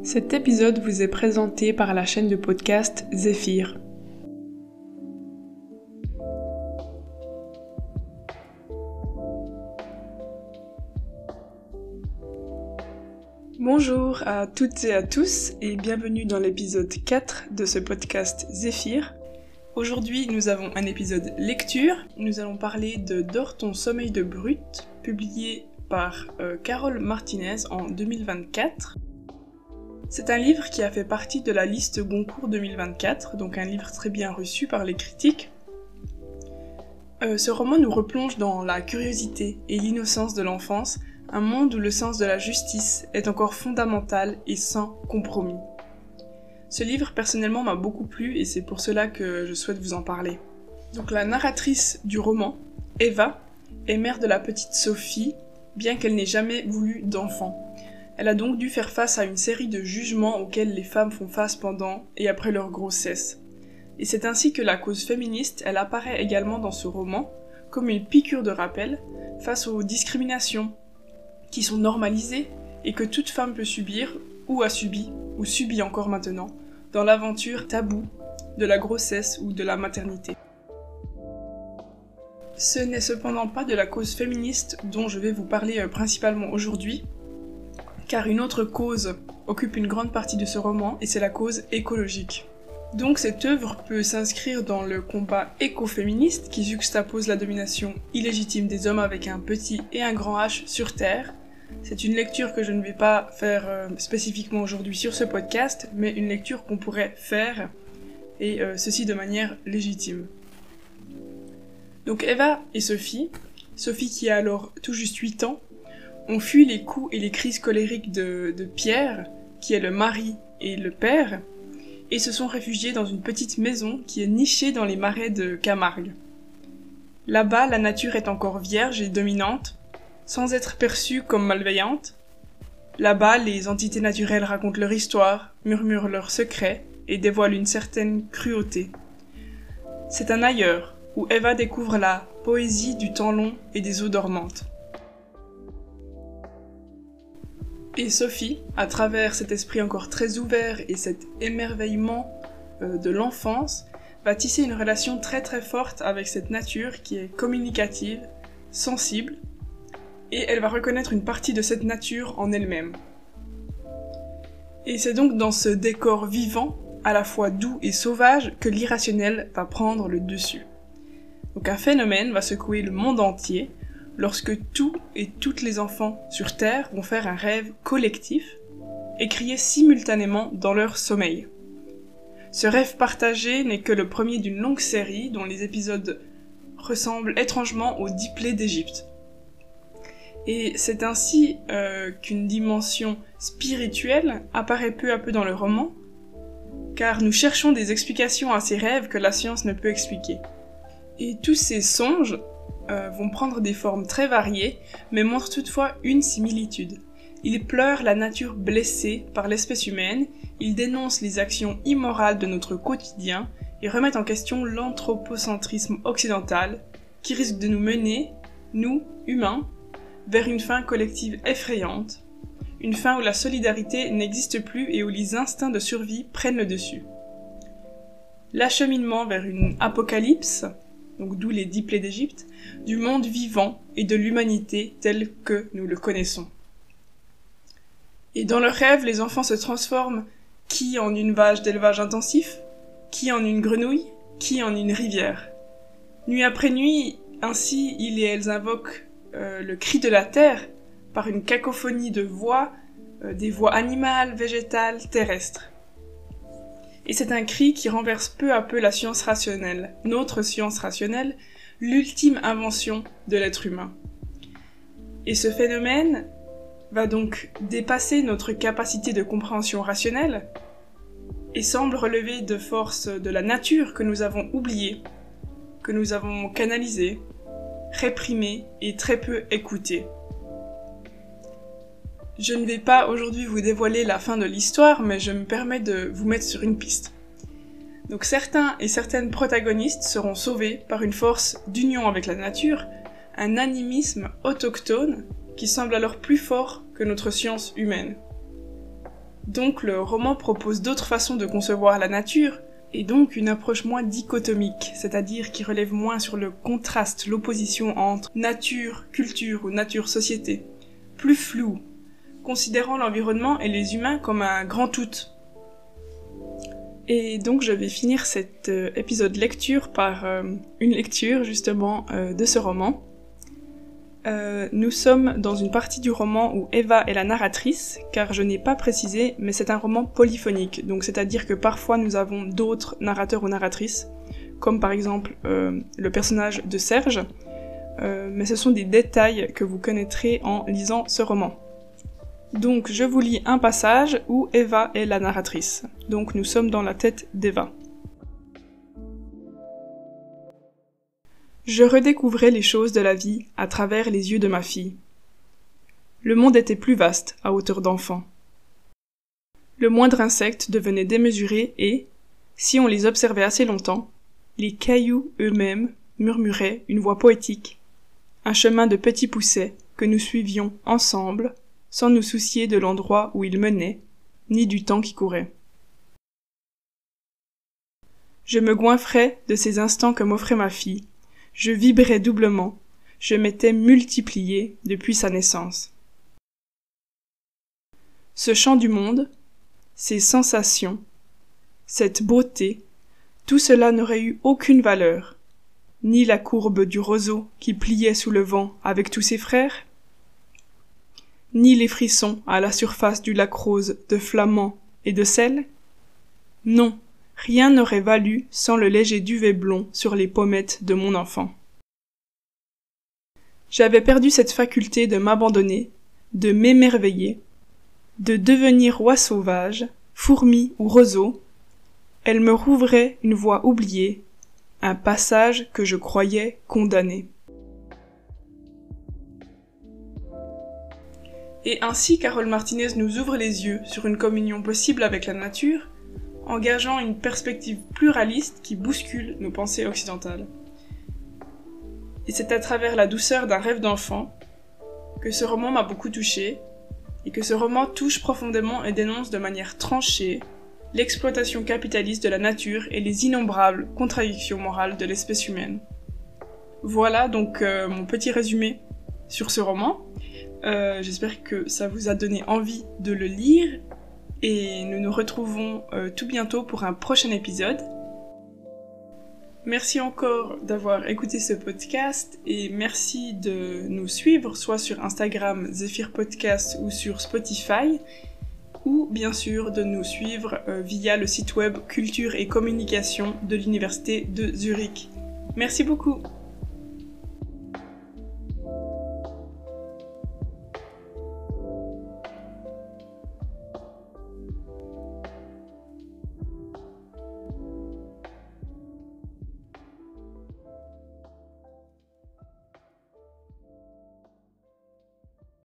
Cet épisode vous est présenté par la chaîne de podcast Zéphyr. Bonjour à toutes et à tous et bienvenue dans l'épisode 4 de ce podcast Zéphyr. Aujourd'hui, nous avons un épisode lecture. Nous allons parler de Dors ton sommeil de brute, publié par Carole Martinez en 2024. C'est un livre qui a fait partie de la liste Goncourt 2024, donc un livre très bien reçu par les critiques. Ce roman nous replonge dans la curiosité et l'innocence de l'enfance, un monde où le sens de la justice est encore fondamental et sans compromis. Ce livre, personnellement, m'a beaucoup plu et c'est pour cela que je souhaite vous en parler. Donc la narratrice du roman, Eva, est mère de la petite Sophie, bien qu'elle n'ait jamais voulu d'enfant. Elle a donc dû faire face à une série de jugements auxquels les femmes font face pendant et après leur grossesse. Et c'est ainsi que la cause féministe, elle apparaît également dans ce roman, comme une piqûre de rappel face aux discriminations qui sont normalisées et que toute femme peut subir, ou a subi, ou subit encore maintenant, dans l'aventure taboue de la grossesse ou de la maternité. Ce n'est cependant pas de la cause féministe dont je vais vous parler principalement aujourd'hui, car une autre cause occupe une grande partie de ce roman, et c'est la cause écologique. Donc cette œuvre peut s'inscrire dans le combat écoféministe qui juxtapose la domination illégitime des hommes avec un petit et un grand H sur Terre. C'est une lecture que je ne vais pas faire spécifiquement aujourd'hui sur ce podcast, mais une lecture qu'on pourrait faire, et ceci de manière légitime. Donc Eva et Sophie qui a alors tout juste 8 ans, ont fui les coups et les crises colériques de Pierre, qui est le mari et le père, et se sont réfugiés dans une petite maison qui est nichée dans les marais de Camargue. Là-bas, la nature est encore vierge et dominante, sans être perçue comme malveillante. Là-bas, les entités naturelles racontent leur histoire, murmurent leurs secrets et dévoilent une certaine cruauté. C'est un ailleurs, où Eva découvre la poésie du temps long et des eaux dormantes. Et Sophie, à travers cet esprit encore très ouvert et cet émerveillement de l'enfance, va tisser une relation très très forte avec cette nature qui est communicative, sensible, et elle va reconnaître une partie de cette nature en elle-même. Et c'est donc dans ce décor vivant, à la fois doux et sauvage, que l'irrationnel va prendre le dessus. Donc un phénomène va secouer le monde entier, lorsque tous et toutes les enfants sur Terre vont faire un rêve collectif et crier simultanément dans leur sommeil. Ce rêve partagé n'est que le premier d'une longue série dont les épisodes ressemblent étrangement aux 10 plaies d'Égypte. Et c'est ainsi qu'une dimension spirituelle apparaît peu à peu dans le roman, car nous cherchons des explications à ces rêves que la science ne peut expliquer. Et tous ces songes vont prendre des formes très variées, mais montrent toutefois une similitude. Ils pleurent la nature blessée par l'espèce humaine, ils dénoncent les actions immorales de notre quotidien et remettent en question l'anthropocentrisme occidental qui risque de nous mener, nous, humains, vers une fin collective effrayante, une fin où la solidarité n'existe plus et où les instincts de survie prennent le dessus. L'acheminement vers une apocalypse, donc d'où les 10 plaies d'Égypte, du monde vivant et de l'humanité tel que nous le connaissons. Et dans leurs rêves, les enfants se transforment qui en une vache d'élevage intensif, qui en une grenouille, qui en une rivière. Nuit après nuit, ainsi, ils et elles invoquent le cri de la terre par une cacophonie de voix, des voix animales, végétales, terrestres. Et c'est un cri qui renverse peu à peu la science rationnelle, notre science rationnelle, l'ultime invention de l'être humain. Et ce phénomène va donc dépasser notre capacité de compréhension rationnelle et semble relever de forces de la nature que nous avons oubliées, que nous avons canalisées, réprimées et très peu écoutées. Je ne vais pas aujourd'hui vous dévoiler la fin de l'histoire, mais je me permets de vous mettre sur une piste. Donc certains et certaines protagonistes seront sauvés par une force d'union avec la nature, un animisme autochtone qui semble alors plus fort que notre science humaine. Donc le roman propose d'autres façons de concevoir la nature, et donc une approche moins dichotomique, c'est-à-dire qui relève moins sur le contraste, l'opposition entre nature, culture ou nature-société, plus flou, considérant l'environnement et les humains comme un grand tout. Et donc je vais finir cet épisode lecture par une lecture justement de ce roman. Nous sommes dans une partie du roman où Eva est la narratrice, car je n'ai pas précisé, mais c'est un roman polyphonique, donc c'est-à-dire que parfois nous avons d'autres narrateurs ou narratrices, comme par exemple le personnage de Serge, mais ce sont des détails que vous connaîtrez en lisant ce roman. Donc je vous lis un passage où Eva est la narratrice. Donc nous sommes dans la tête d'Eva. Je redécouvrais les choses de la vie à travers les yeux de ma fille. Le monde était plus vaste à hauteur d'enfant. Le moindre insecte devenait démesuré et, si on les observait assez longtemps, les cailloux eux-mêmes murmuraient une voix poétique. Un chemin de petits poussait que nous suivions ensemble, sans nous soucier de l'endroit où il menait, ni du temps qui courait. Je me goinfrais de ces instants que m'offrait ma fille. Je vibrais doublement, je m'étais multiplié depuis sa naissance. Ce chant du monde, ces sensations, cette beauté, tout cela n'aurait eu aucune valeur, ni la courbe du roseau qui pliait sous le vent avec tous ses frères, ni les frissons à la surface du lac rose de flamand et de sel. Non, rien n'aurait valu sans le léger duvet blond sur les pommettes de mon enfant. J'avais perdu cette faculté de m'abandonner, de m'émerveiller, de devenir oie sauvage, fourmi ou roseau. Elle me rouvrait une voie oubliée, un passage que je croyais condamné. Et ainsi, Carole Martinez nous ouvre les yeux sur une communion possible avec la nature, engageant une perspective pluraliste qui bouscule nos pensées occidentales. Et c'est à travers la douceur d'un rêve d'enfant que ce roman m'a beaucoup touchée, et que ce roman touche profondément et dénonce de manière tranchée l'exploitation capitaliste de la nature et les innombrables contradictions morales de l'espèce humaine. Voilà donc mon petit résumé sur ce roman. J'espère que ça vous a donné envie de le lire et nous nous retrouvons tout bientôt pour un prochain épisode. Merci encore d'avoir écouté ce podcast et merci de nous suivre soit sur Instagram Zephyr Podcast ou sur Spotify ou bien sûr de nous suivre via le site web Culture et Communication de l'Université de Zurich. Merci beaucoup.